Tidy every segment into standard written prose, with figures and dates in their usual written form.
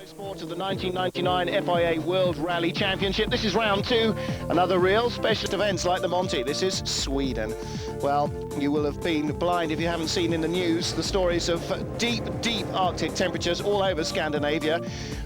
Sport of the 1999 FIA World Rally Championship. This is round two, another real specialist events like the Monty. This is Sweden. Well, you will have been blind if you haven't seen in the news the stories of deep Arctic temperatures all over Scandinavia.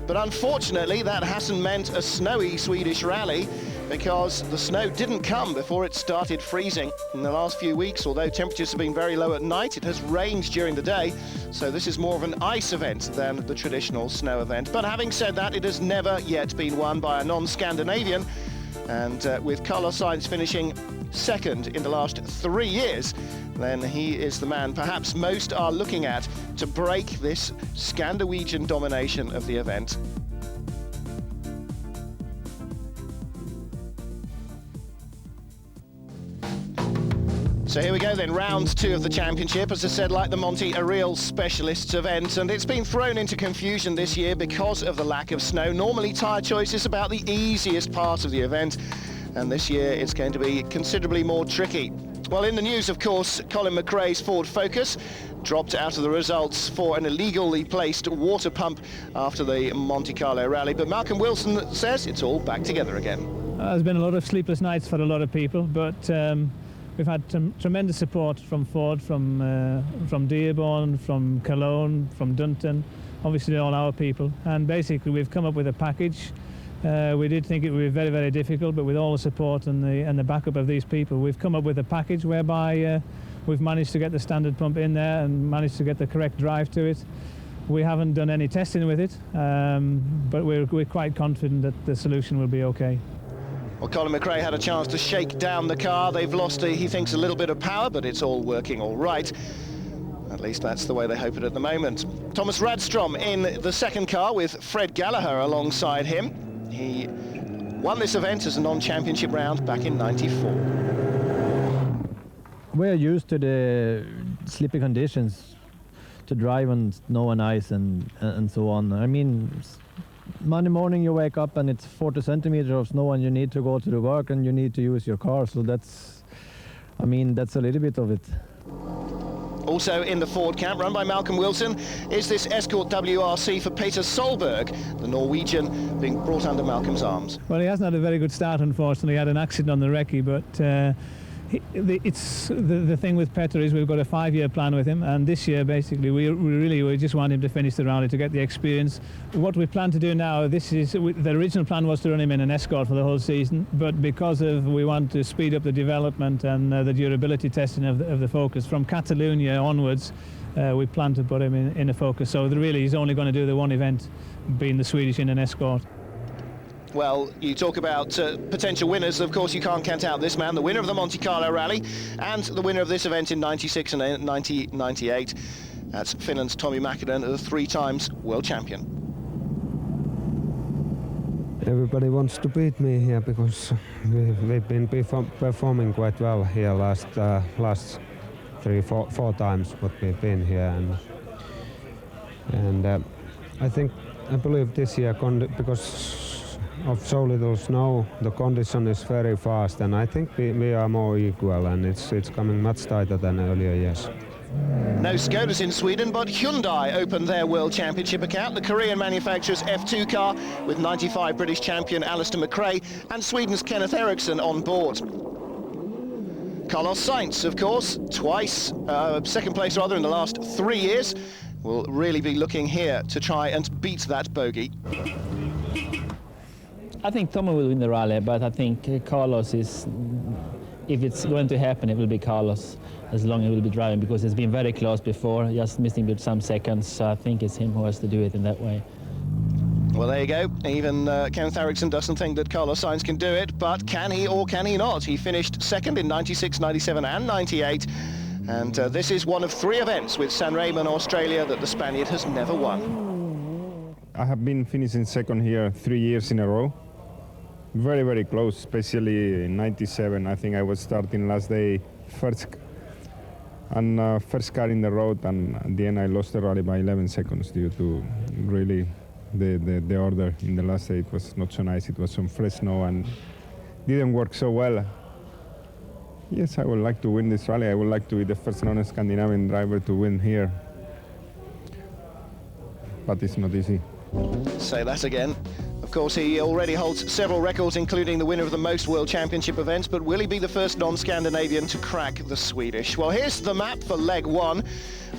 But unfortunately, that hasn't meant a snowy Swedish rally, because the snow didn't come before it started freezing. In the last few weeks, although temperatures have been very low at night, it has rained during the day, so this is more of an ice event than the traditional snow event. But having said that, it has never yet been won by a non-Scandinavian, and with Carlos Sainz finishing second in the last 3 years, then he is the man perhaps most are looking at to break this Scandinavian domination of the event. So here we go then, round two of the championship. As I said, like the Monty, a real specialist event, and it's been thrown into confusion this year because of the lack of snow. Normally tyre choice is about the easiest part of the event, and this year it's going to be considerably more tricky. Well, in the news, of course, Colin McRae's Ford Focus dropped out of the results for an illegally placed water pump after the Monte Carlo rally, but Malcolm Wilson says it's all back together again. There's been a lot of sleepless nights for a lot of people, but we've had tremendous support from Ford, from Dearborn, from Cologne, from Dunton, obviously all our people. And basically we've come up with a package. We did think it would be very, very difficult, but with all the support and the backup of these people, we've come up with a package whereby we've managed to get the standard pump in there and managed to get the correct drive to it. We haven't done any testing with it, but we're quite confident that the solution will be okay. Well, Colin McRae had a chance to shake down the car. They've lost, he thinks, a little bit of power, but it's all working all right. At least that's the way they hope it at the moment. Thomas Radstrom in the second car with Fred Gallagher alongside him. He won this event as a non-championship round back in '94. We're used to the slippy conditions to drive on snow and ice and so on. I mean, Monday morning you wake up and it's 40 centimeters of snow and you need to go to the work and you need to use your car. So that's a little bit of it. Also in the Ford camp, run by Malcolm Wilson, is this Escort WRC for Peter Solberg, the Norwegian, being brought under Malcolm's arms. Well, he hasn't had a very good start, unfortunately. He had an accident on the recce, but the thing with Peter is we've got a 5-year plan with him, and this year basically we just want him to finish the rally to get the experience. What we plan to do now, the original plan was to run him in an Escort for the whole season, but because we want to speed up the development and the durability testing of the Focus from Catalonia onwards, we plan to put him in a Focus. So really he's only going to do the one event, being the Swedish in an Escort. Well, you talk about potential winners. Of course, you can't count out this man, the winner of the Monte Carlo rally and the winner of this event in '96 and 1998. That's Finland's Tommi Mäkinen, the 3 times world champion. Everybody wants to beat me here because we've been performing quite well here last 3-4 times what we've been here, and I believe this year because of so little snow, the condition is very fast, and I think we are more equal, and it's coming much tighter than earlier years. No Skodas in Sweden, but Hyundai opened their World Championship account. The Korean manufacturer's F2 car with 95 British champion Alistair McRae and Sweden's Kenneth Eriksson on board. Carlos Sainz, of course, twice, second place rather in the last 3 years, will really be looking here to try and beat that bogey. I think Tommy will win the rally, but I think Carlos is, if it's going to happen, it will be Carlos, as long as he will be driving, because it's been very close before, just missing with some seconds, so I think it's him who has to do it in that way. Well, there you go. Even Kenneth Eriksson doesn't think that Carlos Sainz can do it, but can he or can he not? He finished second in '96, '97 and '98, and this is one of 3 events with Sanremo, Australia, that the Spaniard has never won. I have been finishing second here 3 years in a row. Very, very close, especially in '97. I think I was starting last day first car in the road, and at the end I lost the rally by 11 seconds due to really the order in the last day. It was not so nice. It was some fresh snow and didn't work so well. Yes, I would like to win this rally. I would like to be the first non-Scandinavian driver to win here. But it's not easy. Say that again. Of course, he already holds several records, including the winner of the most World Championship events, but will he be the first non-Scandinavian to crack the Swedish? Well, here's the map for leg one.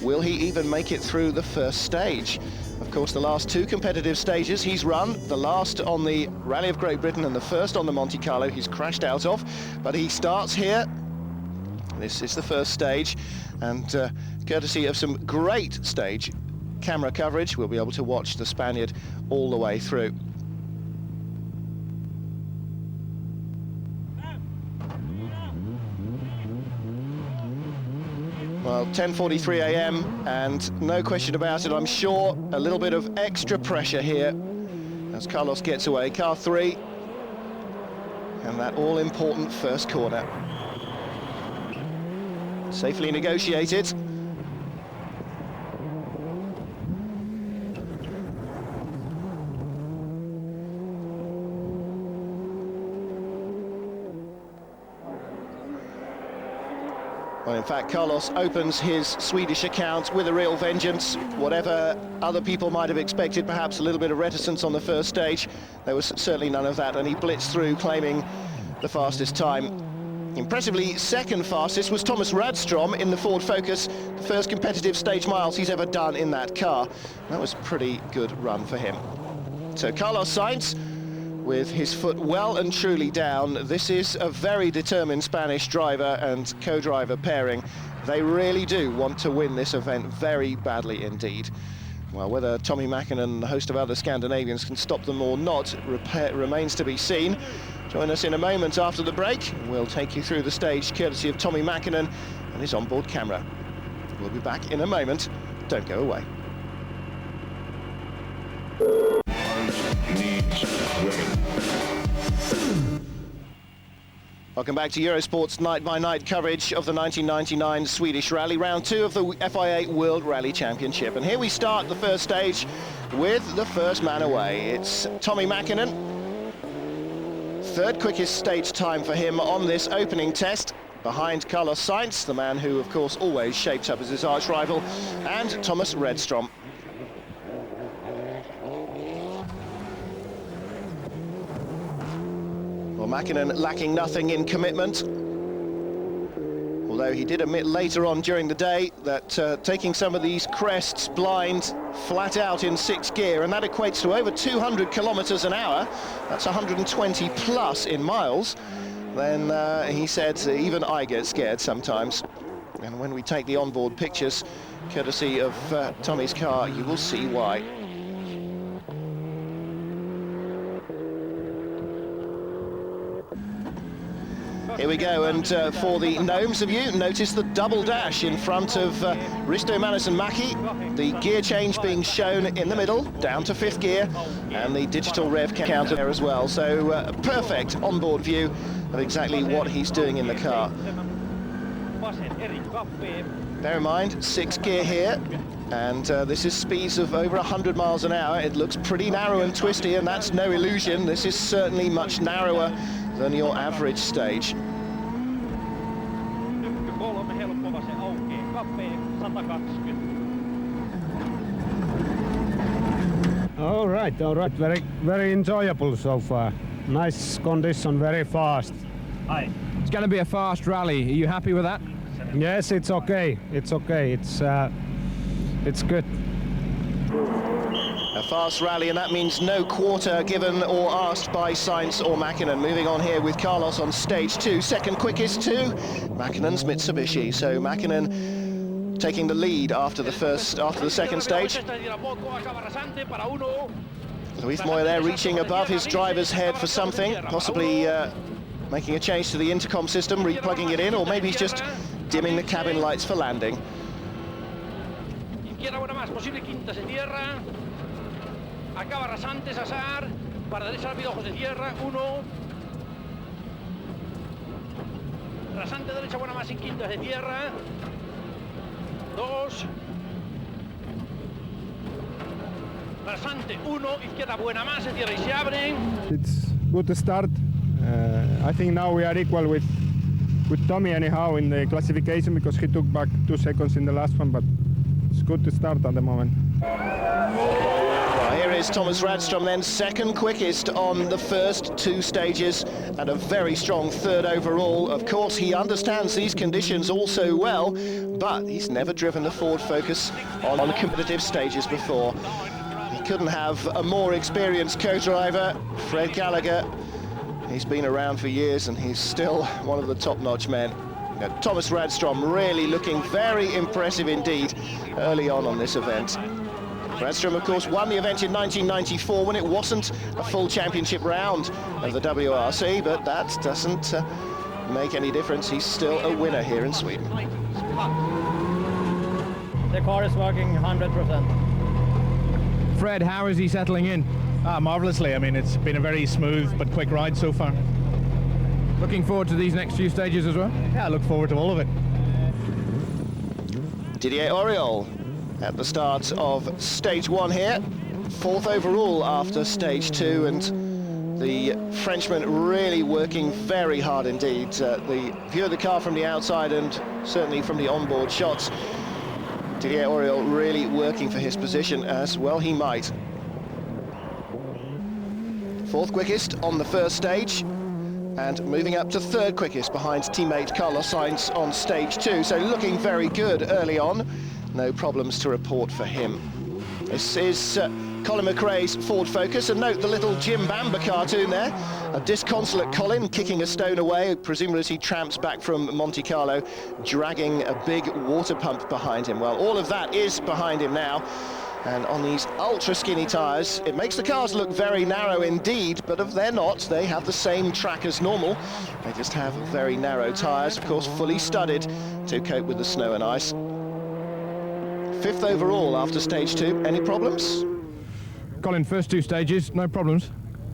Will he even make it through the first stage? Of course, the last two competitive stages he's run, the last on the Rally of Great Britain and the first on the Monte Carlo, he's crashed out of, but he starts here. This is the first stage, and courtesy of some great stage camera coverage, we'll be able to watch the Spaniard all the way through. Well, 10:43 a.m. and no question about it, I'm sure a little bit of extra pressure here as Carlos gets away. Car 3 and that all-important first corner. Safely negotiated. Well, in fact, Carlos opens his Swedish account with a real vengeance. Whatever other people might have expected, perhaps a little bit of reticence on the first stage, there was certainly none of that, and he blitzed through, claiming the fastest time. Impressively, second fastest was Thomas Radstrom in the Ford Focus, the first competitive stage miles he's ever done in that car. That was a pretty good run for him. So Carlos Sainz, with his foot well and truly down. This is a very determined Spanish driver and co-driver pairing. They really do want to win this event very badly indeed. Well, whether Tommi Mäkinen and a host of other Scandinavians can stop them or not remains to be seen. Join us in a moment after the break. We'll take you through the stage courtesy of Tommi Mäkinen and his onboard camera. We'll be back in a moment. Don't go away. Welcome back to Eurosport's night-by-night coverage of the 1999 Swedish Rally, round 2 of the FIA World Rally Championship. And here we start the first stage with the first man away. It's Tommi Mäkinen. Third quickest stage time for him on this opening test, behind Carlos Sainz, the man who, of course, always shapes up as his arch rival, and Thomas Radstrom. Well, Mäkinen lacking nothing in commitment, although he did admit later on during the day that taking some of these crests blind, flat out in 6th gear, and that equates to over 200 kilometers an hour, that's 120 plus in miles, then he said even I get scared sometimes. And when we take the onboard pictures, courtesy of Tommy's car, you will see why. Here we go, and for the gnomes of you, notice the double dash in front of Risto Mäki, the gear change being shown in the middle, down to 5th gear, and the digital rev counter there as well. So a perfect onboard view of exactly what he's doing in the car. Bear in mind, 6th gear here, and this is speeds of over 100 miles an hour. It looks pretty narrow and twisty, and that's no illusion. This is certainly much narrower than your average stage. All right, very enjoyable so far. Nice condition, very fast. Hi. It's going to be a fast rally. Are you happy with that? Yes, it's okay. It's okay. It's good. A fast rally, and that means no quarter given or asked by Sainz or Mäkinen. Moving on here with Carlos on stage 2, second quickest to Mäkinen's Mitsubishi. So Mäkinen taking the lead after the second stage. Luis Moya there reaching above his driver's head for something, possibly making a change to the intercom system, replugging it in, or maybe he's just dimming the cabin lights for landing. Acaba rasante Sassar, para derecha rápido ojos de tierra, 1. Rasante derecha buena más en quintas de tierra, 2. Rasante 1, izquierda buena más en tierra y se abren. It's good to start. I think now we are equal with Tommy anyhow in the classification, because he took back 2 seconds in the last one, but it's good to start at the moment. Well, here is Thomas Radstrom then, second quickest on the first 2 stages and a very strong third overall. Of course, he understands these conditions all so well, but he's never driven the Ford Focus on competitive stages before. He couldn't have a more experienced co-driver, Fred Gallagher. He's been around for years and he's still one of the top-notch men. Thomas Radstrom really looking very impressive indeed early on this event. Radstrom, of course, won the event in 1994 when it wasn't a full championship round of the WRC, but that doesn't make any difference. He's still a winner here in Sweden. The car is working 100%. Fred, how is he settling in? Marvellously. I mean, it's been a very smooth but quick ride so far. Looking forward to these next few stages as well? Yeah, I look forward to all of it. Didier Auriol at the start of stage 1 here, 4th overall after stage 2, and the Frenchman really working very hard indeed. The view of the car from the outside and certainly from the onboard shots, Didier Auriol really working for his position, as well he might. 4th quickest on the first stage, and moving up to 3rd quickest behind teammate Carlos Sainz on stage 2, so looking very good early on. No problems to report for him. This is Colin McRae's Ford Focus, and note the little Jim Bamber cartoon there. A disconsolate Colin kicking a stone away, presumably as he tramps back from Monte Carlo, dragging a big water pump behind him. Well, all of that is behind him now. And on these ultra skinny tyres, it makes the cars look very narrow indeed, but if they're not, they have the same track as normal. They just have very narrow tyres, of course, fully studded to cope with the snow and ice. 5th overall after stage 2. Any problems? Colin, first 2 stages, no problems?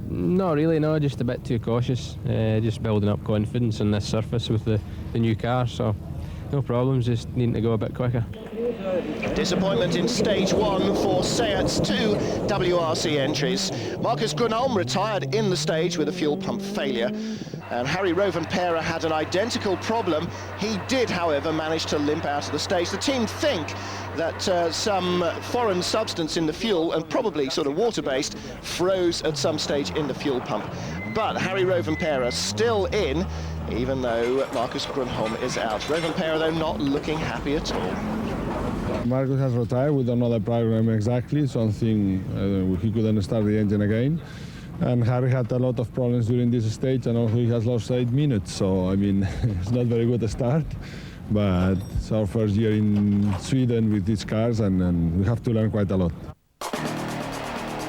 Not really, no, just a bit too cautious. Just building up confidence on this surface with the new car, so no problems, just needing to go a bit quicker. Disappointment in stage 1 for Seat's 2 WRC entries. Marcus Grönholm retired in the stage with a fuel pump failure, and Harry Rovanperä had an identical problem. He did, however, manage to limp out of the stage. The team think that some foreign substance in the fuel, and probably sort of water-based, froze at some stage in the fuel pump. But Harry Rovanperä still in, even though Marcus Grönholm is out. Rovanperä, though, not looking happy at all. Marcus has retired. We don't know the problem exactly. Something he couldn't start the engine again. And Harry had a lot of problems during this stage, and also he has lost 8 minutes. So, I mean, it's not very good a start. But it's our first year in Sweden with these cars, and we have to learn quite a lot.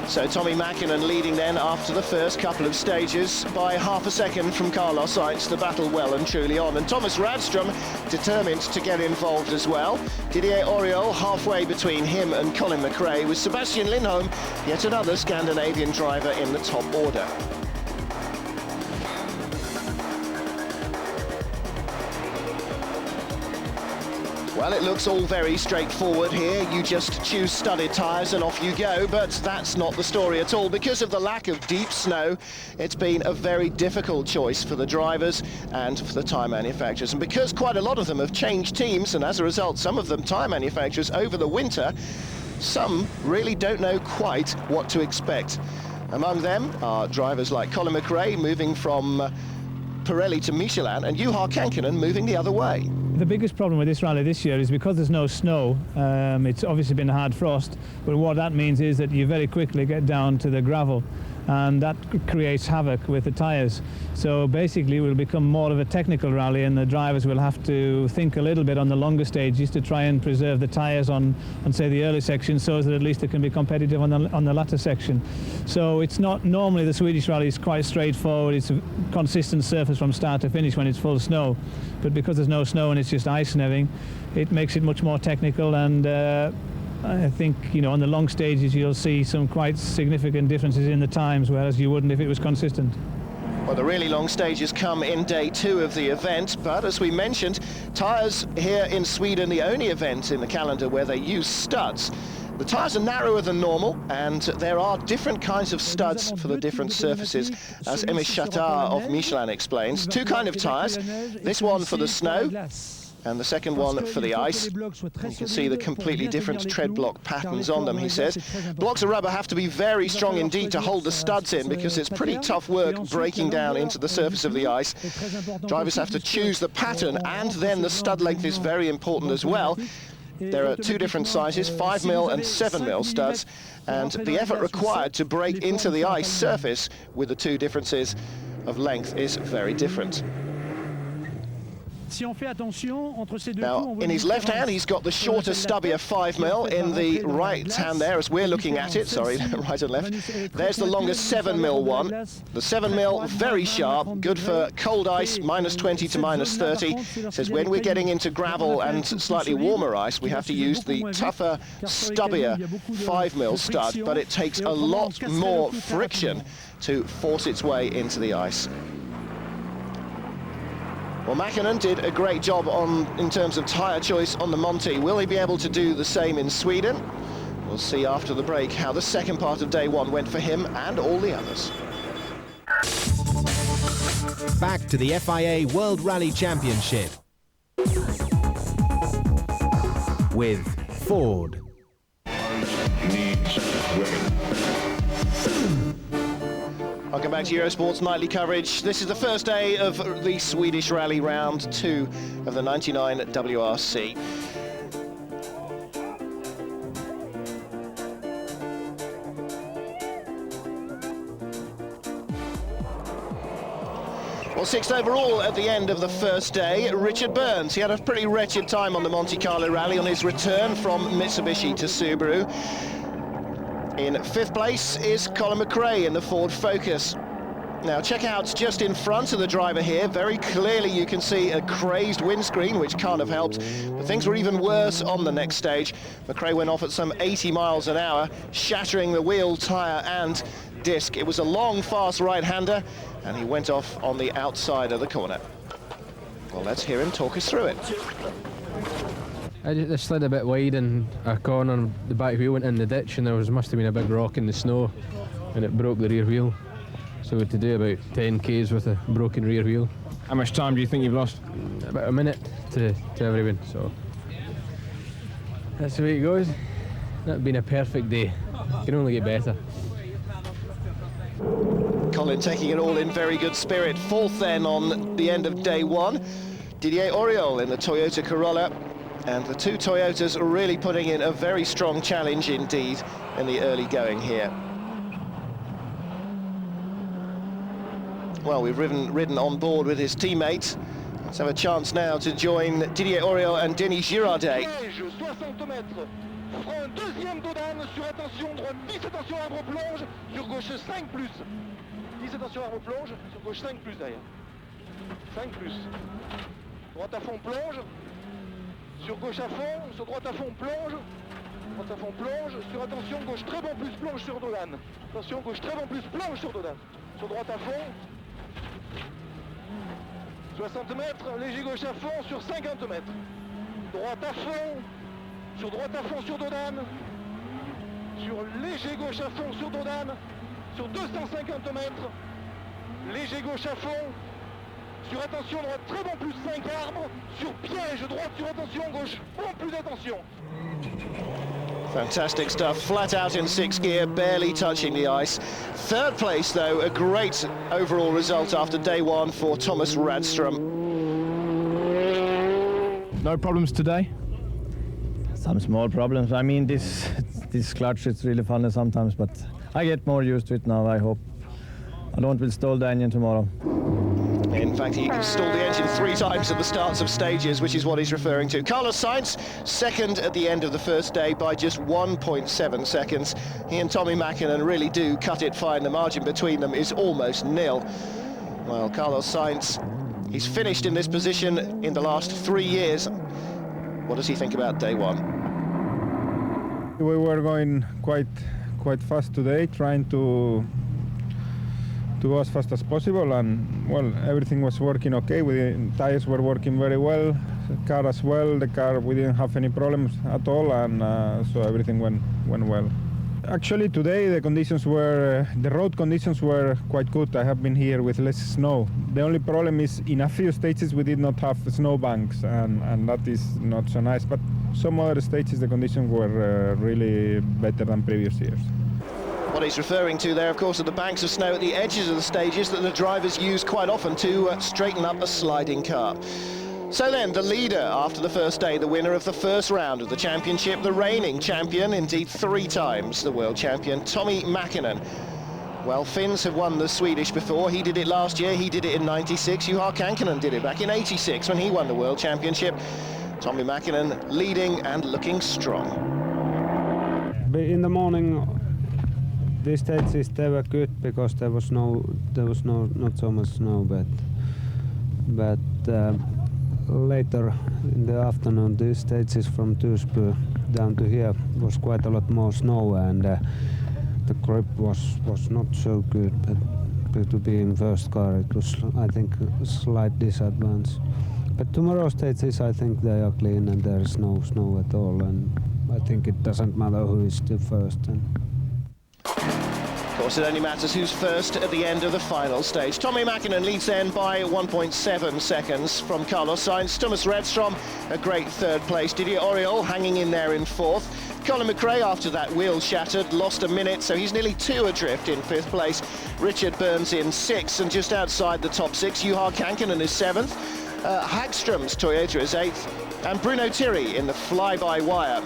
So Tommi Mäkinen leading then after the first couple of stages by half a second from Carlos Sainz. The battle well and truly on, and Thomas Radstrom determined to get involved as well. Didier Auriol halfway between him and Colin McRae, with Sebastian Lindholm, yet another Scandinavian driver, in the top order. Well, it looks all very straightforward here. You just choose studded tyres and off you go, but that's not the story at all. Because of the lack of deep snow, it's been a very difficult choice for the drivers and for the tyre manufacturers. And because quite a lot of them have changed teams, and as a result, some of them tyre manufacturers over the winter, some really don't know quite what to expect. Among them are drivers like Colin McRae moving from Pirelli to Michelin, and Juha Kankkunen moving the other way. The biggest problem with this rally this year is because there's no snow. It's obviously been a hard frost, but what that means is that you very quickly get down to the gravel, and that creates havoc with the tyres. So basically it will become more of a technical rally, and the drivers will have to think a little bit on the longer stages to try and preserve the tyres on say the early section, so that at least they can be competitive on the latter section. So it's not normally, the Swedish rally is quite straightforward. It's a consistent surface from start to finish when it's full snow, but because there's no snow and it's just ice and everything, it makes it much more technical. And I think, you know, on the long stages you'll see some quite significant differences in the times, whereas you wouldn't if it was consistent. Well, the really long stages come in day 2 of the event, but as we mentioned, tyres here in Sweden, the only event in the calendar where they use studs. The tyres are narrower than normal, and there are different kinds of studs for the different surfaces, as Emish Shatar of Michelin explains. 2 kinds of tyres, this one for the snow, and the second one for the ice. You can see the completely different tread block patterns on them, he says. Blocks of rubber have to be very strong indeed to hold the studs in, because it's pretty tough work breaking down into the surface of the ice. Drivers have to choose the pattern, and then the stud length is very important as well. There are two different sizes, 5mm and 7mm studs, and the effort required to break into the ice surface with the two differences of length is very different. Now, in his left hand, he's got the shorter, stubbier 5mm. In the right hand there, as we're looking at it, sorry, right and left, there's the longer 7mm one. The 7mm, very sharp, good for cold ice, -20 to -30. Says when we're getting into gravel and slightly warmer ice, we have to use the tougher, stubbier 5mm stud, but it takes a lot more friction to force its way into the ice. Well, Mäkinen did a great job in terms of tyre choice on the Monty. Will he be able to do the same in Sweden? We'll see after the break how the second part of day one went for him and all the others. Back to the FIA World Rally Championship with Ford. Welcome back to Eurosport's nightly coverage. This is the first day of the Swedish Rally Round 2 of the 99 WRC. Well, sixth overall at the end of the first day, Richard Burns. He had a pretty wretched time on the Monte Carlo Rally on his return from Mitsubishi to Subaru. In fifth place is Colin McRae in the Ford Focus. Now check out just in front of the driver here, very clearly you can see a crazed windscreen, which can't have helped. But things were even worse on the next stage. McRae went off at some 80 miles an hour, shattering the wheel, tyre and disc. It was a long, fast right-hander, and he went off on the outside of the corner. Well, let's hear him talk us through it. I just slid a bit wide in a corner, the back wheel went in the ditch, and there must have been a big rock in the snow, and it broke the rear wheel. So we had to do about 10 Ks with a broken rear wheel. How much time do you think you've lost? About a minute to everyone, so that's the way it goes. Not been a perfect day, can only get better. Colin taking it all in very good spirit. Fourth then on the end of day one. Didier Auriol in the Toyota Corolla. And the two Toyotas are really putting in a very strong challenge indeed in the early going here. Well, we've ridden on board with his teammate. Let's have a chance now to join Didier Auriol and Denis Girardet. 60 mètres. Frein deuxième d'Odane sur attention droite 10, attention arbre plonge sur gauche 5 plus. 10 attention arbre plonge sur gauche 5 plus derrière. 5 plus. Droite à fond plonge. Sur gauche à fond, sur droite à fond plonge. Droite à fond plonge. Sur attention gauche très bon plus plonge sur Dodane. Attention gauche très bon plus plonge sur Dodane. Sur droite à fond. 60 mètres, léger gauche à fond sur 50 mètres. Droite à fond. Sur droite à fond sur Dodane. Sur léger gauche à fond sur Dodane. Sur 250 mètres. Léger gauche à fond. Sur attention droite, très bon plus 5 arbres. Sur piège droite, sur attention gauche, bon plus attention. Fantastic stuff, flat out in sixth gear, barely touching the ice. Third place though, a great overall result after day one for Thomas Radström. No problems today? Some small problems. I mean, this clutch, it's really funny sometimes, but I get more used to it now, I hope. I don't will stall the engine tomorrow. In fact, he stalled the engine 3 times at the starts of stages, which is what he's referring to. Carlos Sainz, second at the end of the first day by just 1.7 seconds. He and Tommi Mäkinen really do cut it fine. The margin between them is almost nil. Well, Carlos Sainz, he's finished in this position in the last 3 years. What does he think about day one? We were going quite fast today, trying to go as fast as possible, and well, everything was working okay. The tires were working very well, the car as well. The car, we didn't have any problems at all, and so everything went well. Actually, today the road conditions were quite good. I have been here with less snow. The only problem is in a few stages we did not have snow banks, and that is not so nice. But some other stages the conditions were really better than previous years. What he's referring to there, of course, are the banks of snow at the edges of the stages that the drivers use quite often to straighten up a sliding car. So then, the leader after the first day, the winner of the first round of the championship, the reigning champion, indeed 3 times the world champion, Tommi Mäkinen. Well, Finns have won the Swedish before. He did it last year, he did it in '96. Juha Kankkunen did it back in '86 when he won the world championship. Tommi Mäkinen leading and looking strong. In the morning, these stages they were good because there was not so much snow, but later in the afternoon, these stages from Tuesday down to here was quite a lot more snow, and the grip was not so good. But to be in first car, it was, I think, a slight disadvantage. But tomorrow's stages, I think they are clean and there is no snow at all, and I think it doesn't matter who is the first. Of course, it only matters who's first at the end of the final stage. Tommi Mäkinen leads then by 1.7 seconds from Carlos Sainz. Thomas Redstrom, a great third place. Didier Auriol hanging in there in fourth. Colin McRae, after that wheel shattered, lost a minute, so he's nearly 2 adrift in 5th place. Richard Burns in 6th, and just outside the top 6, Juha Kankkunen is 7th. Hagström's Toyota is 8th. And Bruno Thierry in the fly-by-wire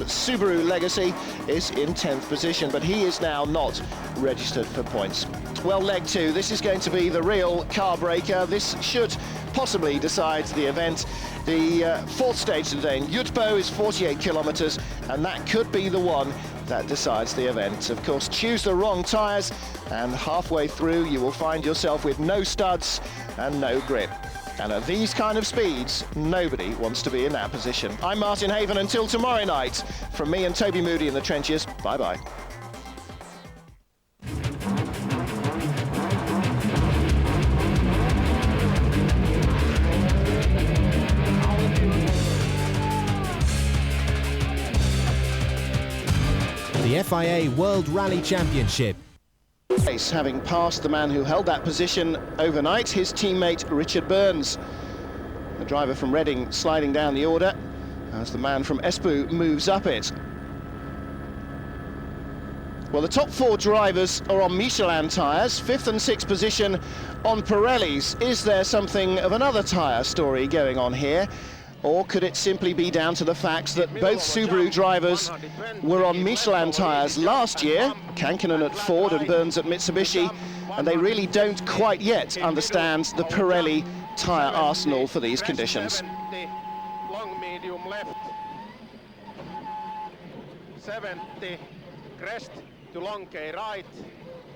Subaru Legacy is in 10th position, but he is now not registered for points. Well, leg 2, this is going to be the real car breaker. This should possibly decide the event. The 4th stage today in Jutbo is 48 kilometres, and that could be the one that decides the event. Of course, choose the wrong tyres, and halfway through you will find yourself with no studs and no grip. And at these kind of speeds, nobody wants to be in that position. I'm Martin Haven. Until tomorrow night, from me and Toby Moody in the trenches, bye-bye. The FIA World Rally Championship. Having passed the man who held that position overnight, his teammate Richard Burns. The driver from Reading sliding down the order as the man from Espoo moves up it. Well, the top 4 drivers are on Michelin tyres, 5th and 6th position on Pirellis. Is there something of another tyre story going on here? Or could it simply be down to the fact that both Subaru drivers were on Michelin tyres last year, Kankkunen at Ford and Burns at Mitsubishi, and they really don't quite yet understand the Pirelli tyre arsenal for these conditions. Long medium left. 70, crest to long K right,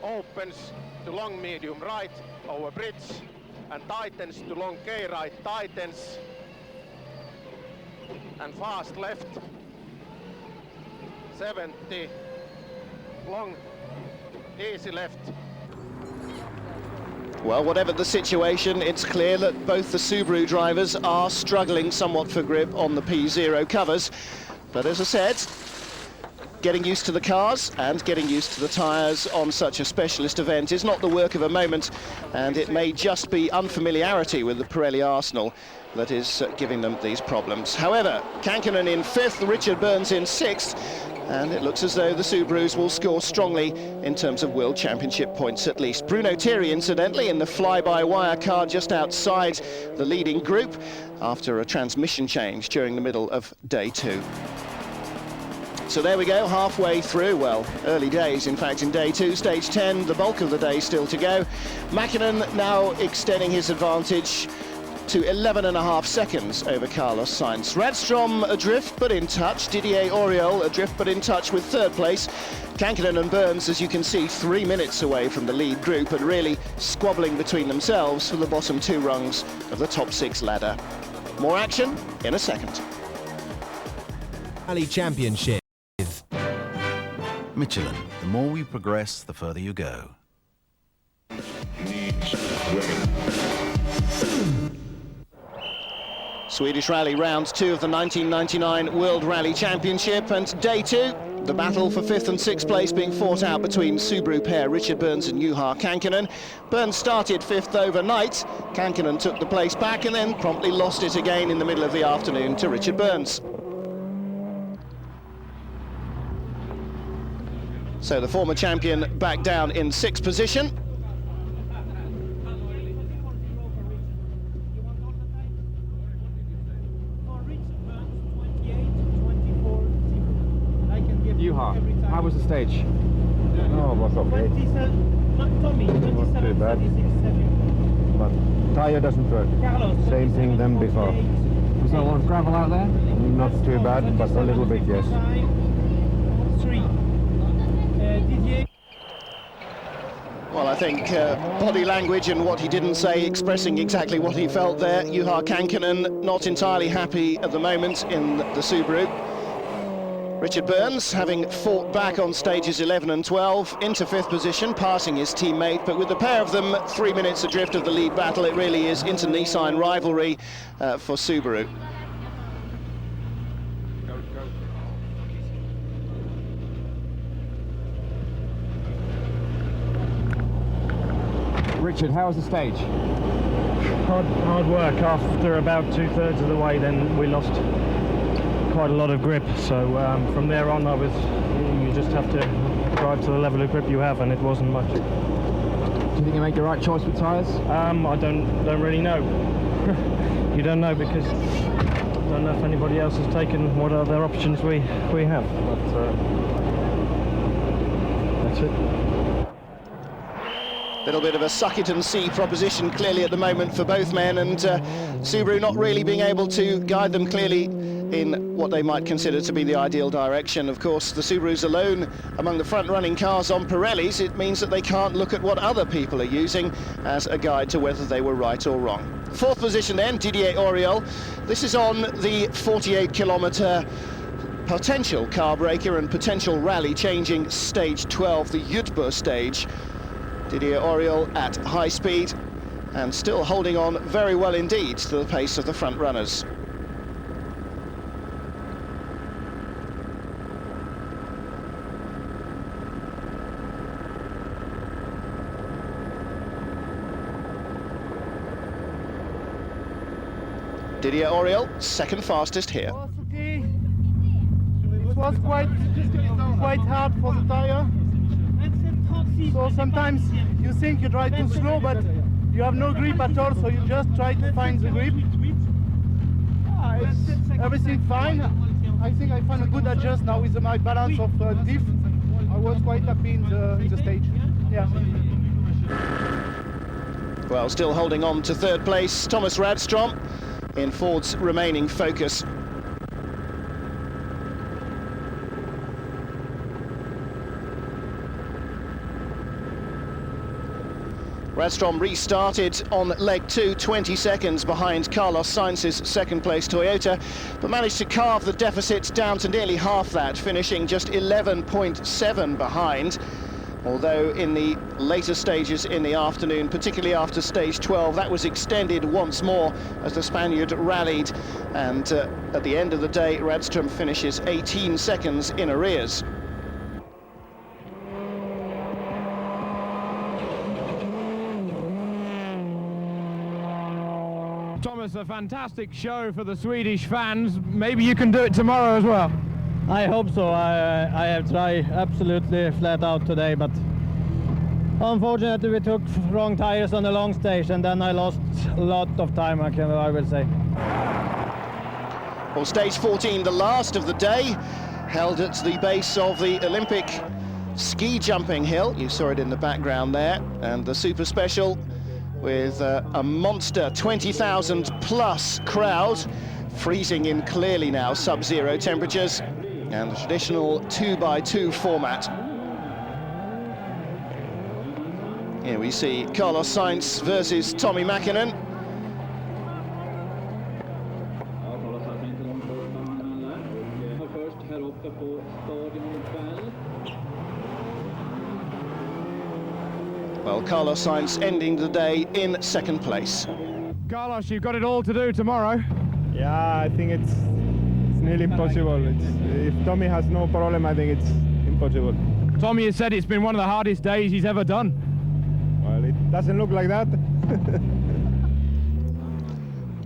opens to long medium right over bridge, and tightens to long K right, tightens. And fast left, 70, long, easy left. Well, whatever the situation, it's clear that both the Subaru drivers are struggling somewhat for grip on the P0 covers. But as I said, getting used to the cars and getting used to the tyres on such a specialist event is not the work of a moment, and it may just be unfamiliarity with the Pirelli arsenal that is giving them these problems. However, Kankkunen in 5th, Richard Burns in 6th, and it looks as though the Subarus will score strongly in terms of World Championship points at least. Bruno Thierry, incidentally, in the fly-by-wire car just outside the leading group after a transmission change during the middle of day 2. So there we go, halfway through, well, early days, in fact, in day 2, stage 10, the bulk of the day still to go. Mäkinen now extending his advantage to 11.5 seconds over Carlos Sainz. Redstrom adrift but in touch, Didier Auriol adrift but in touch with 3rd place. Kankkunen and Burns, as you can see, 3 minutes away from the lead group and really squabbling between themselves for the bottom 2 rungs of the top 6 ladder. More action in a second. Rally Championship. Michelin, the more we progress, the further you go. Swedish Rally round 2 of the 1999 World Rally Championship, and day 2 The battle for 5th and 6th place being fought out between Subaru pair Richard Burns and Juha Kankkunen. Burns started 5th overnight. Kankkunen took the place back and then promptly lost it again in the middle of the afternoon to Richard Burns. So the former champion back down in 6th position. Juha, how was the stage? No, it was okay. Not too bad. But tire doesn't work. Same thing than before. Was there a lot of gravel out there? Not too bad, but a little bit, yes. Well, I think body language and what he didn't say expressing exactly what he felt there. Juha Kankkunen not entirely happy at the moment in the Subaru. Richard Burns, having fought back on stages 11 and 12, into 5th position, passing his teammate, but with the pair of them 3 minutes adrift of the lead battle, it really is inter-Nissan rivalry for Subaru. Richard, how was the stage? Hard work. After about 2/3 of the way, then we lost quite a lot of grip. So from there on, you just have to drive to the level of grip you have, and it wasn't much. Do you think you made the right choice with tyres? I don't really know. You don't know because I don't know if anybody else has taken what other options we have. But that's it. Little bit of a suck-it-and-see proposition clearly at the moment for both men, and Subaru not really being able to guide them clearly in what they might consider to be the ideal direction. Of course, the Subaru's alone among the front-running cars on Pirellis. It means that they can't look at what other people are using as a guide to whether they were right or wrong. 4th position then, Didier Auriol. This is on the 48-kilometre potential car breaker and potential rally changing stage 12, the Jutbur stage. Didier Auriol at high speed and still holding on very well indeed to the pace of the front runners. Didier Auriol, second fastest here. It was quite hard for the tire. So sometimes you think you drive too slow, but you have no grip at all, so you just try to find the grip. Everything fine. I think I found a good adjust now with my balance of diff. I was quite happy in the stage. Yeah. Well, still holding on to 3rd place, Thomas Radstrom in Ford's remaining Focus. Radstrom restarted on leg 2, 20 seconds behind Carlos Sainz's 2nd place Toyota, but managed to carve the deficit down to nearly half that, finishing just 11.7 behind. Although in the later stages in the afternoon, particularly after stage 12, that was extended once more as the Spaniard rallied, and at the end of the day, Radstrom finishes 18 seconds in arrears. Thomas, a fantastic show for the Swedish fans. Maybe you can do it tomorrow as well. I hope so. I have tried absolutely flat out today, but unfortunately we took wrong tires on the long stage, and then I lost a lot of time, I will say. Well, stage 14, the last of the day, held at the base of the Olympic ski jumping hill. You saw it in the background there, and the super special with a monster 20,000 plus crowd, freezing in clearly now sub-zero temperatures, and the traditional 2x2 format. Here we see Carlos Sainz versus Tommi Mäkinen. Well, Carlos Sainz ending the day in 2nd place. Carlos, you've got it all to do tomorrow. Yeah, I think it's nearly impossible. If Tommy has no problem, I think it's impossible. Tommy has said it's been one of the hardest days he's ever done. Well, it doesn't look like that.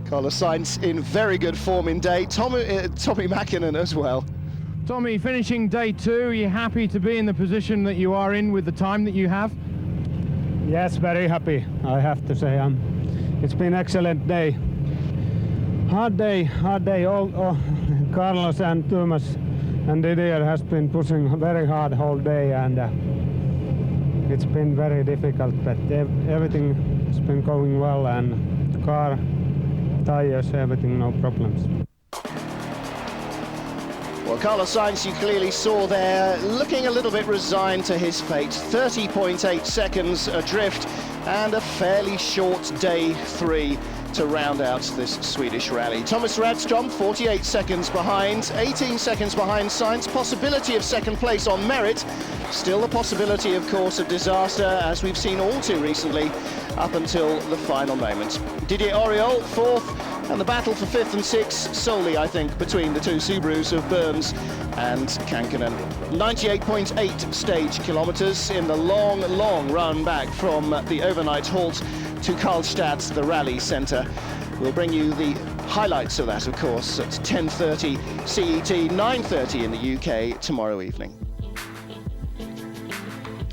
Carlos Sainz in very good form in day. Tommy Mäkinen as well. Tommy, finishing day 2, are you happy to be in the position that you are in with the time that you have? Yes, very happy, I have to say. It's been excellent day. Hard day. All Carlos and Thomas and Didier has been pushing very hard whole day, and it's been very difficult, but everything has been going well, and the car, tires, everything, no problems. Well, Carlos Sainz, you clearly saw there, looking a little bit resigned to his fate. 30.8 seconds adrift, and a fairly short day 3 to round out this Swedish rally. Thomas Radstrom, 48 seconds behind, 18 seconds behind Sainz. Possibility of second place on merit. Still the possibility, of course, of disaster, as we've seen all too recently, up until the final moment. Didier Auriol, 4th. And the battle for 5th and 6th solely, I think, between the two Subarus of Burns and Kankkunen. 98.8 stage kilometres in the long run back from the overnight halt to Karlstad, the rally centre. We'll bring you the highlights of that, of course, at 10:30 CET, 9:30 in the UK tomorrow evening.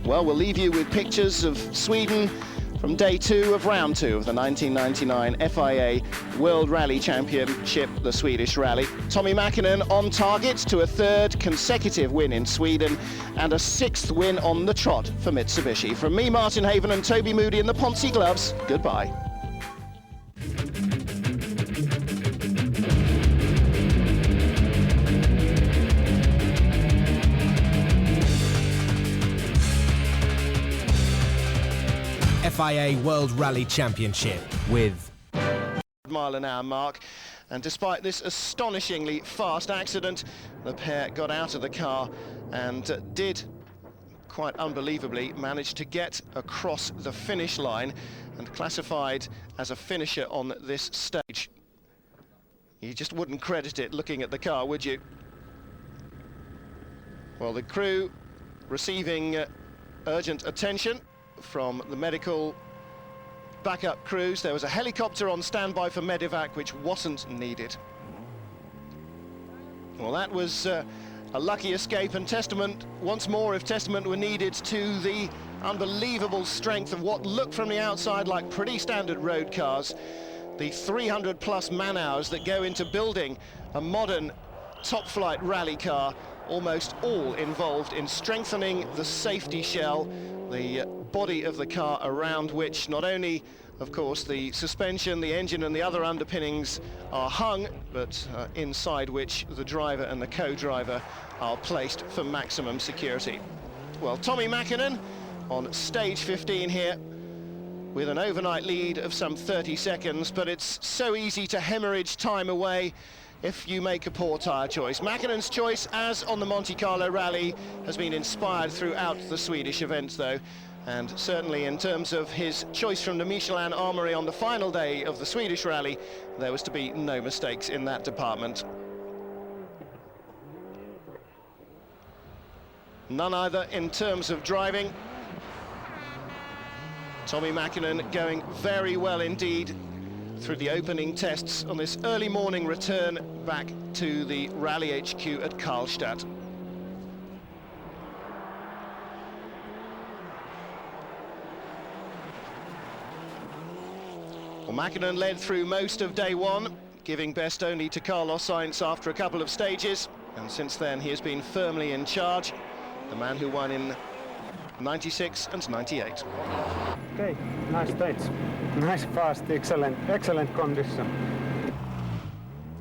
Well, we'll leave you with pictures of Sweden from day 2 of round 2 of the 1999 FIA World Rally Championship, the Swedish Rally. Tommy Mäkinen on target to a 3rd consecutive win in Sweden and a 6th win on the trot for Mitsubishi. From me, Martin Haven, and Toby Moody in the Ponzi gloves, goodbye. FIA World Rally Championship with mile-an-hour mark, and despite this astonishingly fast accident, the pair got out of the car and did quite unbelievably manage to get across the finish line and classified as a finisher on this stage. You just wouldn't credit it looking at the car, would you? Well, the crew receiving urgent attention from the medical backup crews. There was a helicopter on standby for medevac, which wasn't needed. Well, that was a lucky escape, and testament, once more, if testament were needed, to the unbelievable strength of what looked from the outside like pretty standard road cars. The 300+ man-hours that go into building a modern top-flight rally car, almost all involved in strengthening the safety shell, the body of the car, around which not only, of course, the suspension, the engine and the other underpinnings are hung, but inside which the driver and the co-driver are placed for maximum security. Well, Tommy Mäkinen on stage 15 here with an overnight lead of some 30 seconds, but it's so easy to hemorrhage time away if you make a poor tyre choice. Mäkinen's choice, as on the Monte Carlo rally, has been inspired throughout the Swedish events, though, and certainly in terms of his choice from the Michelin Armoury on the final day of the Swedish rally, there was to be no mistakes in that department. None either in terms of driving. Tommy Mäkinen going very well indeed through the opening tests on this early morning return back to the Rally HQ at Karlstad. Well, Mäkinen led through most of day 1, giving best only to Carlos Sainz after a couple of stages, and since then he has been firmly in charge, the man who won in 96 and 98. Okay, nice stage. Nice, fast, excellent condition.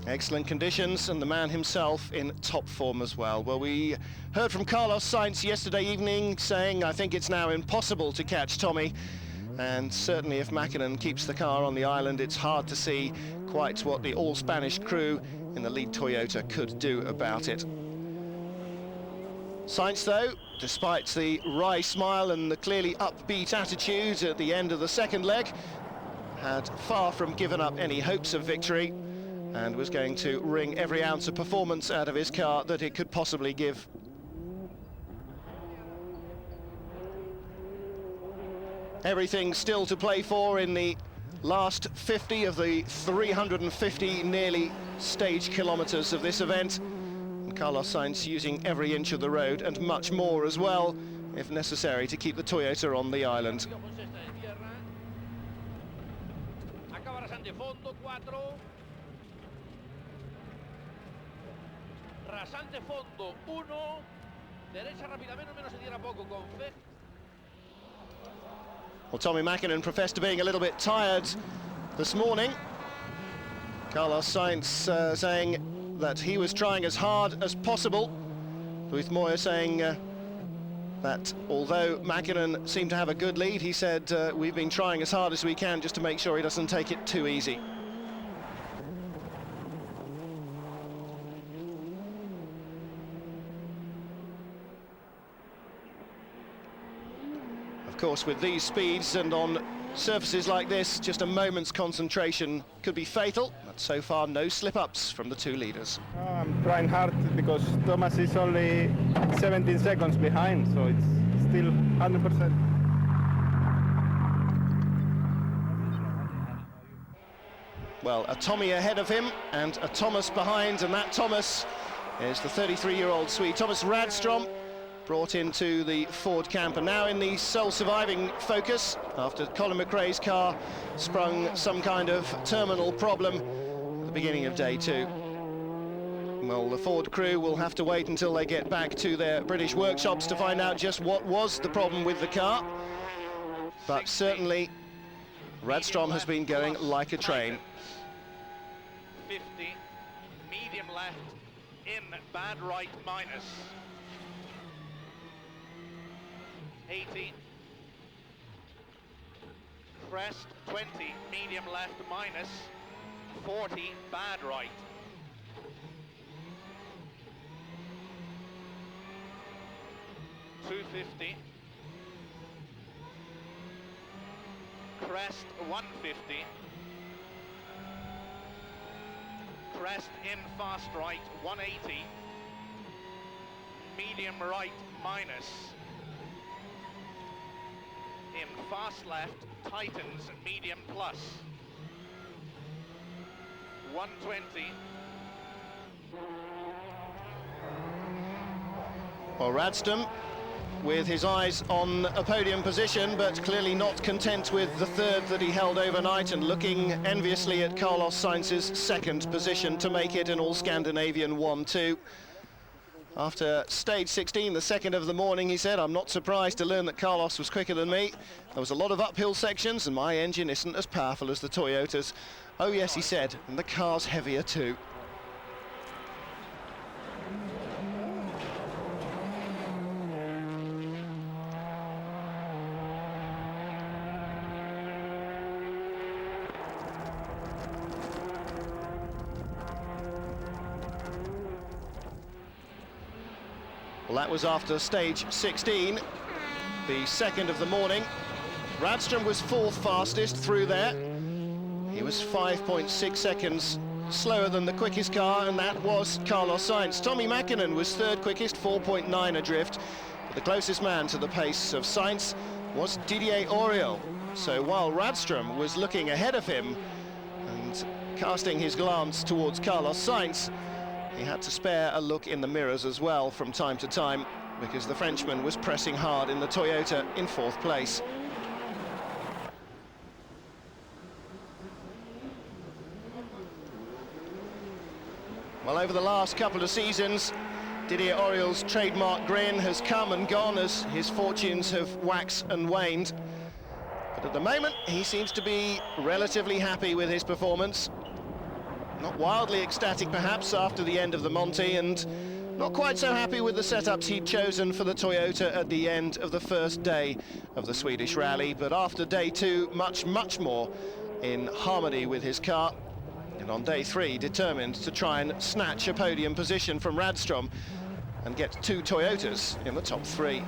Excellent conditions, and the man himself in top form as well. Well, we heard from Carlos Sainz yesterday evening saying, I think it's now impossible to catch Tommy. And certainly if Mäkinen keeps the car on the island, it's hard to see quite what the all-Spanish crew in the lead Toyota could do about it. Sainz, though, despite the wry smile and the clearly upbeat attitude at the end of the second leg, had far from given up any hopes of victory, and was going to wring every ounce of performance out of his car that it could possibly give. Everything still to play for in the last 50 of the 350 nearly stage kilometres of this event. And Carlos Sainz using every inch of the road and much more as well, if necessary, to keep the Toyota on the island. Rasante fondo, 1, derecha rápidamente, menos se diera poco con fe. Well, Tommy Mäkinen professed to being a little bit tired this morning. Carlos Sainz saying that he was trying as hard as possible. Ruth Moyer saying that although Mäkinen seemed to have a good lead, he said, we've been trying as hard as we can just to make sure he doesn't take it too easy. Of course, with these speeds and on surfaces like this, just a moment's concentration could be fatal, but so far no slip-ups from the two leaders. I'm trying hard because Thomas is only 17 seconds behind, so it's still 100%. Well, a Tommy ahead of him and a Thomas behind, and that Thomas is the 33-year-old Swede, Thomas Radstrom, brought into the Ford camp, and now in the sole surviving focus after Colin McRae's car sprung some kind of terminal problem at the beginning of day 2. Well, the Ford crew will have to wait until they get back to their British workshops to find out just what was the problem with the car, but certainly Radstrom has been going like a train. 50, medium left, in, bad right, minus. 80, crest, 20, medium left, minus, 40, bad right. 250, crest, 150, crest in fast right, 180, medium right, minus. In fast left, tightens, medium plus. 120. Well, Radstrom with his eyes on a podium position, but clearly not content with the third that he held overnight, and looking enviously at Carlos Sainz's second position to make it an all-Scandinavian 1-2. After stage 16, the second of the morning, he said, I'm not surprised to learn that Carlos was quicker than me. There was a lot of uphill sections and my engine isn't as powerful as the Toyota's. Oh yes, he said, and the car's heavier too. Well, that was after stage 16, the second of the morning. Radstrom was fourth fastest through there. He was 5.6 seconds slower than the quickest car, and that was Carlos Sainz. Tommy Mäkinen was third quickest, 4.9 adrift. But the closest man to the pace of Sainz was Didier Auriol. So while Radstrom was looking ahead of him and casting his glance towards Carlos Sainz, he had to spare a look in the mirrors as well from time to time, because the Frenchman was pressing hard in the Toyota in fourth place. Well, over the last couple of seasons, Didier Auriol's trademark grin has come and gone as his fortunes have waxed and waned. But at the moment, he seems to be relatively happy with his performance. Not wildly ecstatic, perhaps, after the end of the Monty, and not quite so happy with the setups he'd chosen for the Toyota at the end of the first day of the Swedish rally. But after day 2, much more in harmony with his car. And on day 3, determined to try and snatch a podium position from Radstrom and get 2 Toyotas in the top 3.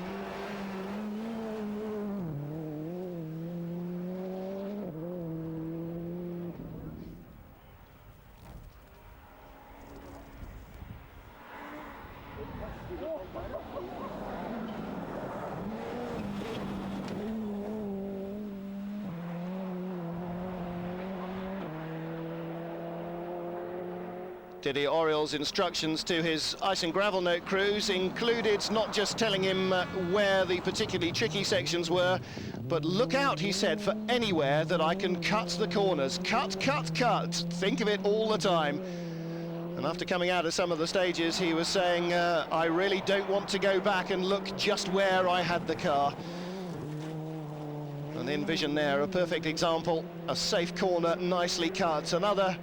Didier Auriol's instructions to his ice and gravel note crews included not just telling him where the particularly tricky sections were, but look out, he said, for anywhere that I can cut the corners. Cut, cut, cut. Think of it all the time. And after coming out of some of the stages, he was saying, I really don't want to go back and look just where I had the car. And in vision there, a perfect example, a safe corner, nicely cut. Another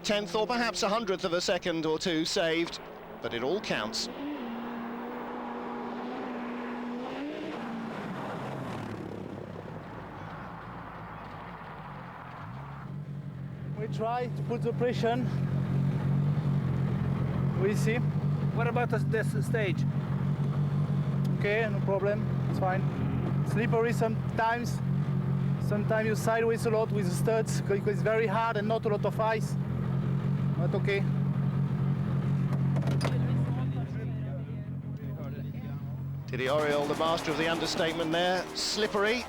10th or perhaps 100th of a second or two saved, but it all counts. We try to put the pressure. We see. What about this stage? Okay, no problem, it's fine. Slippery sometimes. Sometimes you sideways a lot with the studs because it's very hard and not a lot of ice. But okay. Didier Auriol, the master of the understatement there. Slippery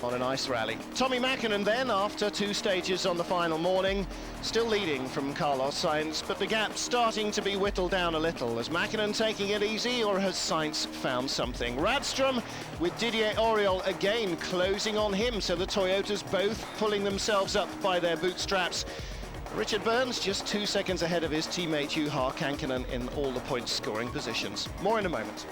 on an ice rally. Tommy Mäkinen then, after 2 stages on the final morning, still leading from Carlos Sainz, but the gap starting to be whittled down a little. Is Mäkinen taking it easy, or has Sainz found something? Radstrom with Didier Auriol again closing on him, so the Toyotas both pulling themselves up by their bootstraps. Richard Burns just 2 seconds ahead of his teammate Juha Kankinen in all the point scoring positions. More in a moment.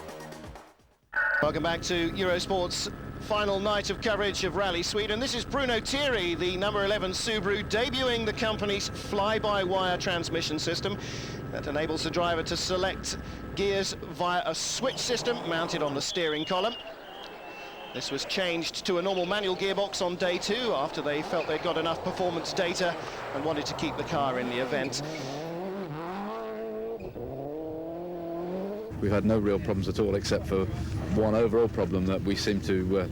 Welcome back to Eurosport's final night of coverage of Rally Sweden. This is Bruno Thierry, the number 11 Subaru, debuting the company's fly-by-wire transmission system that enables the driver to select gears via a switch system mounted on the steering column. This was changed to a normal manual gearbox on day 2 after they felt they'd got enough performance data and wanted to keep the car in the event. We've had no real problems at all, except for one overall problem that we seem to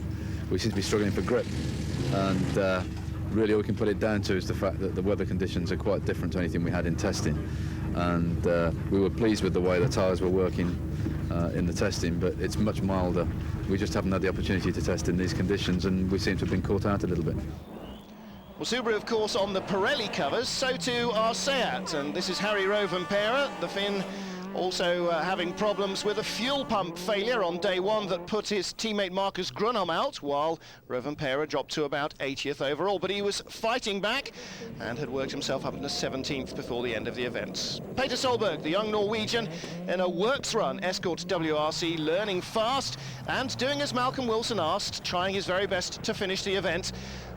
be struggling for grip, and really all we can put it down to is the fact that the weather conditions are quite different to anything we had in testing, and we were pleased with the way the tyres were working in the testing, but it's much milder. We just haven't had the opportunity to test in these conditions, and we seem to have been caught out a little bit. Well, Subaru, of course, on the Pirelli covers, so too are Seat, and this is Harry Rovanperä, the Finn, also having problems with a fuel pump failure on day 1 that put his teammate Marcus Grunholm out, while Rovanperä dropped to about 80th overall. But he was fighting back and had worked himself up into 17th before the end of the event. Peter Solberg, the young Norwegian, in a works run, Escort WRC, learning fast and doing as Malcolm Wilson asked, trying his very best to finish the event,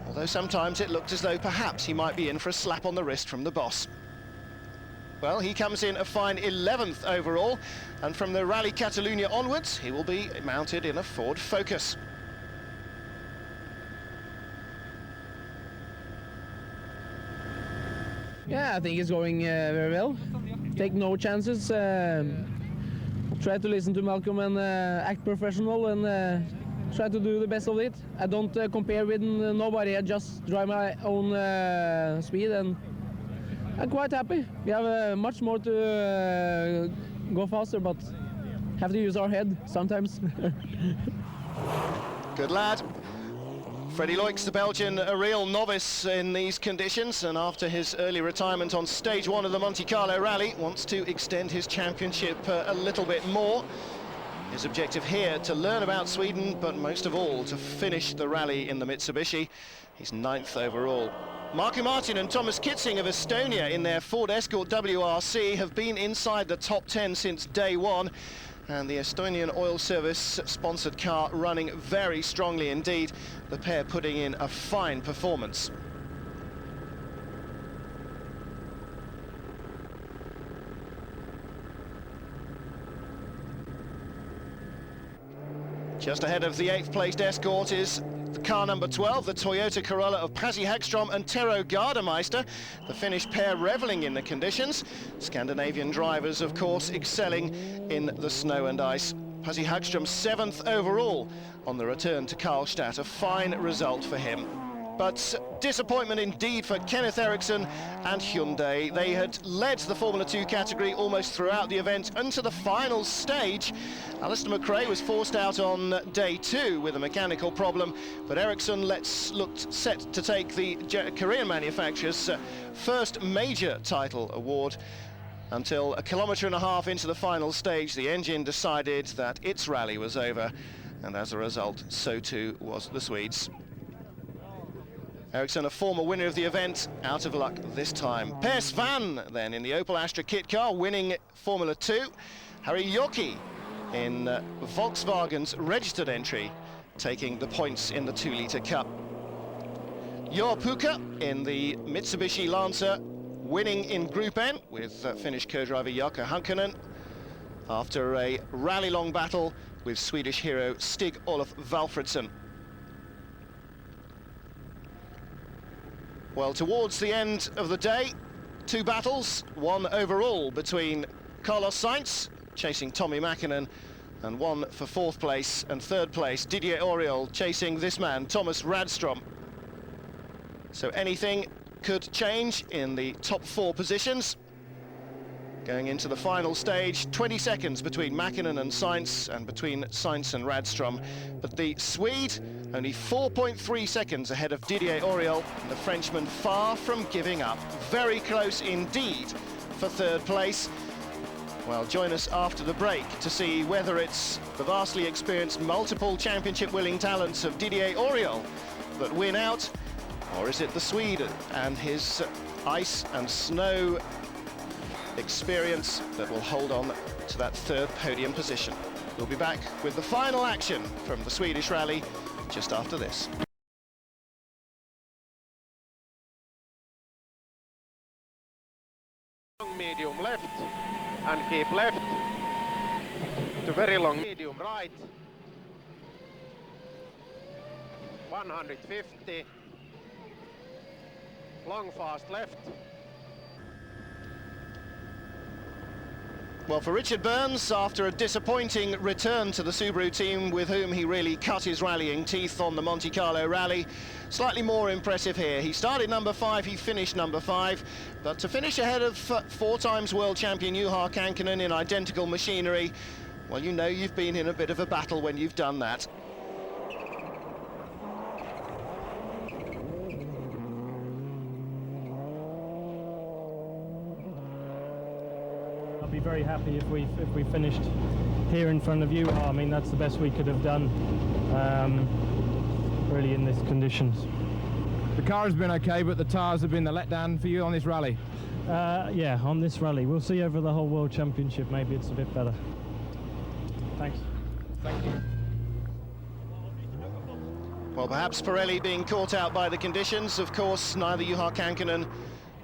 although sometimes it looked as though perhaps he might be in for a slap on the wrist from the boss. Well, he comes in a fine 11th overall, and from the Rally Catalunya onwards, he will be mounted in a Ford Focus. Yeah, I think it's going very well. Take no chances. Try to listen to Malcolm and act professional and try to do the best of it. I don't compare with nobody. I just drive my own speed, and I'm quite happy. We have much more to go faster, but have to use our head sometimes. Good lad. Freddie Loix, the Belgian, a real novice in these conditions, and after his early retirement on stage 1 of the Monte Carlo Rally, wants to extend his championship a little bit more. His objective here, to learn about Sweden, but most of all, to finish the rally in the Mitsubishi. He's 9th overall. Markku Martin and Thomas Kitsing of Estonia in their Ford Escort WRC have been inside the top 10 since day 1, and the Estonian oil service sponsored car running very strongly indeed, the pair putting in a fine performance. Just ahead of the 8th placed Escort is the car number 12, the Toyota Corolla of Pasi Hagstrom and Tero Gardemeister, the Finnish pair revelling in the conditions. Scandinavian drivers, of course, excelling in the snow and ice. Pasi Hagstrom 7th overall on the return to Karlstad, a fine result for him. But disappointment indeed for Kenneth Eriksson and Hyundai. They had led the Formula 2 category almost throughout the event into the final stage. Alistair McRae was forced out on day 2 with a mechanical problem, but Eriksson looked set to take the Korean manufacturer's first major title award until 1.5 kilometres into the final stage, the engine decided that its rally was over, and as a result, so too was the Swedes. Eriksson, a former winner of the event, out of luck this time. Per Svan, then, in the Opel Astra kit car, winning Formula 2. Harry Yoki in Volkswagen's registered entry, taking the points in the 2-litre Cup. Jo Puka in the Mitsubishi Lancer, winning in Group N with Finnish co-driver Jarkko Hankkonen after a rally-long battle with Swedish hero Stig-Olof Valfridsson. Well, towards the end of the day, 2 battles, one overall between Carlos Sainz, chasing Tommi Mäkinen, and one for 4th place and 3rd place, Didier Auriol, chasing this man, Thomas Radstrom. So anything could change in the top 4 positions. Going into the final stage, 20 seconds between Mäkinen and Sainz, and between Sainz and Radstrom. But the Swede, only 4.3 seconds ahead of Didier Auriol, and the Frenchman far from giving up. Very close indeed for 3rd place. Well, join us after the break to see whether it's the vastly experienced multiple championship-winning talents of Didier Auriol that win out, or is it the Swede and his ice and snow experience that will hold on to that 3rd podium position. We'll be back with the final action from the Swedish rally just after this. Medium left and keep left to very long medium right. 150. Long fast left. Well, for Richard Burns, after a disappointing return to the Subaru team with whom he really cut his rallying teeth on the Monte Carlo rally, slightly more impressive here. He started number 5, he finished number 5, but to finish ahead of 4 times world champion Juha Kankkunen in identical machinery, well, you know you've been in a bit of a battle when you've done that. I'd be very happy if we finished here in front of you. I mean, that's the best we could have done, really, in these conditions. The car has been okay, but the tyres have been the letdown for you on this rally. Yeah, on this rally. We'll see over the whole World Championship. Maybe it's a bit better. Thanks. Thank you. Well, perhaps Pirelli being caught out by the conditions. Of course, neither Juha Kankkunen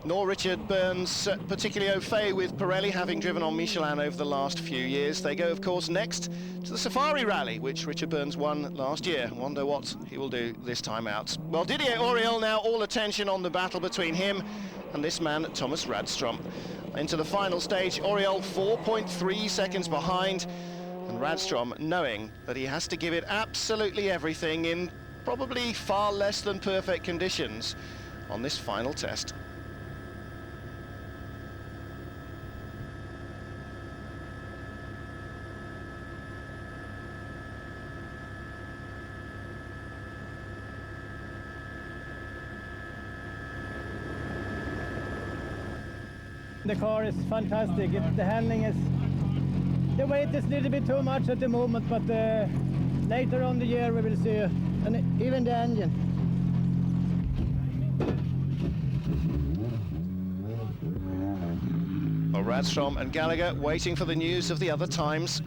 nor Richard Burns particularly au fait with Pirelli, having driven on Michelin over the last few years. They go, of course, next to the Safari Rally, which Richard Burns won last year. Wonder what he will do this time out. Well, Didier Auriol now, all attention on the battle between him and this man, Thomas Radstrom. Into the final stage, Auriol 4.3 seconds behind, and Radstrom knowing that he has to give it absolutely everything in probably far less than perfect conditions on this final test. The car is fantastic. The handling is... The weight is a little bit too much at the moment, but later on the year we will see. And even the engine. Well, Radstrom and Gallagher waiting for the news of the other times.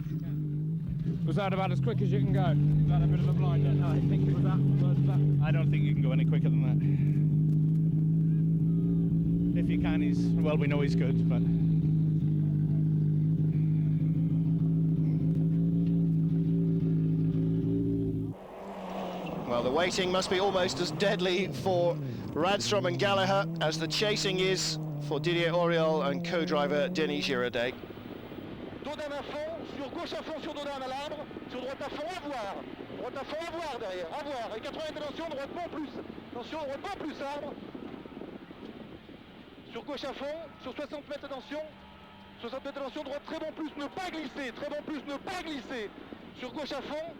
Was that about as quick as you can go? Is that a bit of a blinder? I think it was that. I don't think you can go any quicker than that. If you can, well, we know he's good, but... Well, the waiting must be almost as deadly for Radstrom and Gallagher as the chasing is for Didier Auriol and co-driver Denis Girardet. Dodin à fond, sur gauche à fond sur Dodin à l'arbre, sur droite à fond à voir. Droite à fond à voir derrière, à voir. Et 80 attention, droitement plus. Attention, droitement plus arbre. Sur gauche à fond, sur 60 mètres attention. 60 mètres attention, droite très bon plus, ne pas glisser. Très bon plus, ne pas glisser. Sur gauche à fond.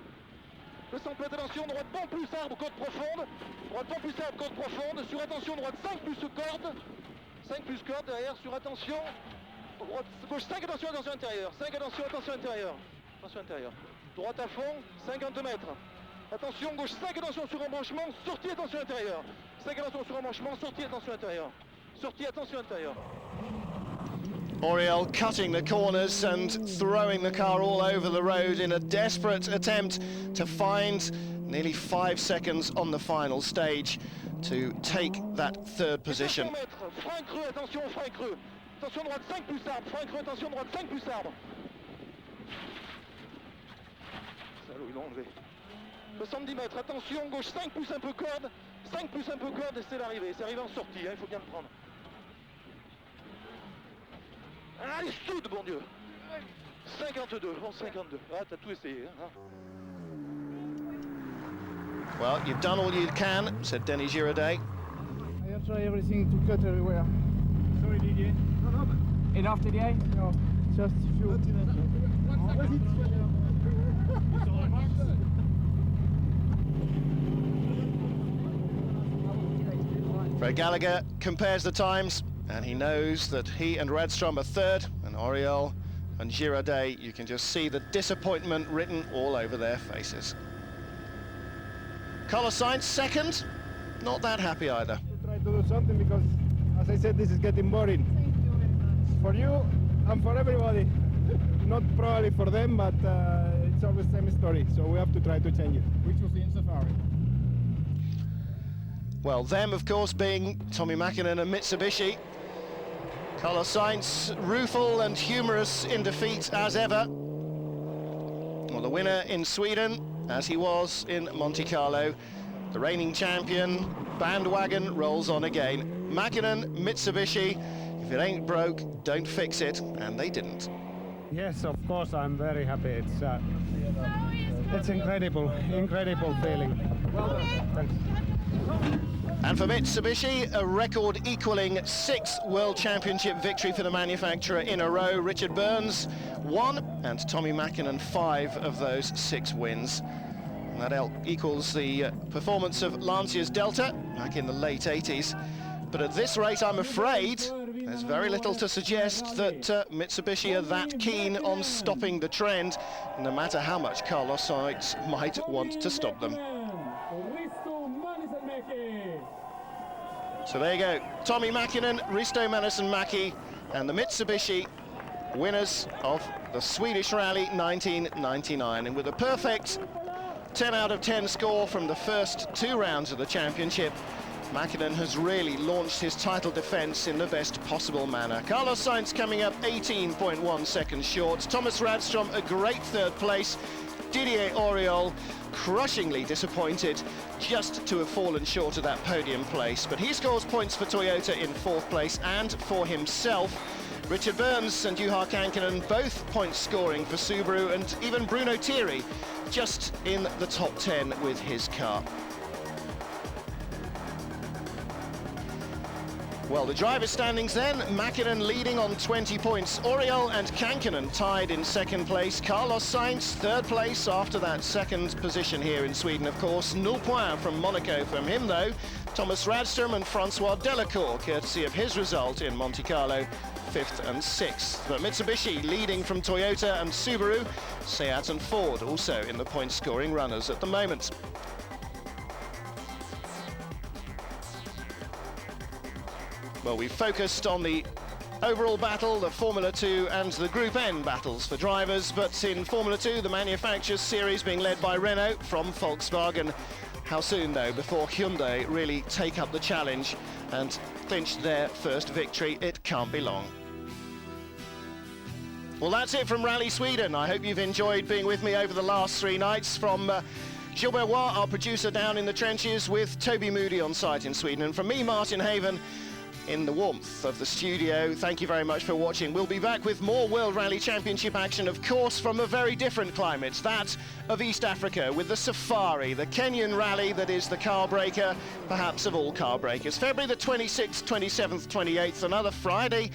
60 mètres attention, droite bon plus arbre, côte profonde. Droite bon plus arbre, côte profonde. Sur attention, droite 5 plus corde. 5 plus corde derrière, sur attention. droite, gauche 5, attention, attention intérieur. 5, attention, attention intérieur. Attention intérieur. Droite à fond, 50 mètres. Attention, gauche 5, attention sur embranchement, sortie, attention intérieur. 5, attention sur embranchement, sortie, attention intérieur. Sortie, attention intérieur. Oriol cutting the corners and throwing the car all over the road in a desperate attempt to find nearly 5 seconds on the final stage to take that third position. Frein creux, attention, frein creux. Attention droite 5 plus arbre, frein creux, attention droite 5 plus arbre. Salaud, ils l'ont enlevé. 70 mètres, attention, gauche 5 plus un peu corde. 5 plus un peu corde et c'est l'arrivée. C'est arrivé en sortie, hein, il faut bien le prendre. Allez, soude, bon Dieu. 52, bon 52. Ah, t'as tout essayé. Hein. Well, you've done all you can, said Denis Girardet. I have tried everything to cut everywhere. Sorry, Didier. No, but enough, Didier? No, just a few. Fred Gallagher compares the times, and he knows that he and Radstrom are third, and Oriol and Girardet, you can just see the disappointment written all over their faces. Carlos Sainz second, not that happy either. Try to do something because, as I said, this is getting boring. For you and for everybody. Not probably for them, but it's always the same story, so we have to try to change it. Which was in Safari. Well, them, of course, being Tommy Mäkinen and Mitsubishi. Carlos Sainz, rueful and humorous in defeat as ever. Well, the winner in Sweden, as he was in Monte Carlo. The reigning champion, bandwagon rolls on again. Mäkinen, Mitsubishi, if it ain't broke, don't fix it, and they didn't. Yes, of course, I'm very happy. It's incredible feeling. Well done. Thanks. And for Mitsubishi, a record-equaling 6th World Championship victory for the manufacturer in a row. Richard Burns 1, and Tommy Mäkinen 5 of those 6 wins. And that equals the performance of Lancia's Delta back in the late 80s. But at this rate, I'm afraid, there's very little to suggest that Mitsubishi are that keen on stopping the trend, no matter how much Carlos Sainz might want to stop them. So there you go, Tommy Mäkinen, Risto Männisen-Mäki, and the Mitsubishi winners of the Swedish Rally 1999. And with a perfect 10 out of 10 score from the first 2 rounds of the championship, Mäkinen has really launched his title defence in the best possible manner. Carlos Sainz coming up 18.1 seconds short. Thomas Radstrom a great 3rd place. Didier Oriol crushingly disappointed just to have fallen short of that podium place. But he scores points for Toyota in 4th place and for himself. Richard Burns and Juha Kankinen both points scoring for Subaru, and even Bruno Thierry just in the top 10 with his car. Well, the driver standings then, Mäkinen leading on 20 points. Oriol and Kankinen tied in 2nd place. Carlos Sainz 3rd place after that 2nd position here in Sweden, of course. 0 points from Monaco from him, though. Thomas Radstrom and Francois Delacour, courtesy of his result in Monte Carlo, 5th and 6th. But Mitsubishi leading from Toyota and Subaru. Seat and Ford also in the point-scoring runners at the moment. Well, we focused on the overall battle, the Formula 2 and the Group N battles for drivers, but in Formula 2, the manufacturers series being led by Renault from Volkswagen. How soon, though, before Hyundai really take up the challenge and clinch their first victory? It can't be long. Well, that's it from Rally Sweden. I hope you've enjoyed being with me over the last 3 nights. From Gilbert Roy, our producer down in the trenches, with Toby Moody on site in Sweden, and from me, Martin Haven, in the warmth of the studio. Thank you very much for watching. We'll be back with more World Rally Championship action, of course, from a very different climate, that of East Africa, with the Safari, the Kenyan rally that is the car breaker, perhaps of all car breakers. February the 26th, 27th, 28th, another Friday.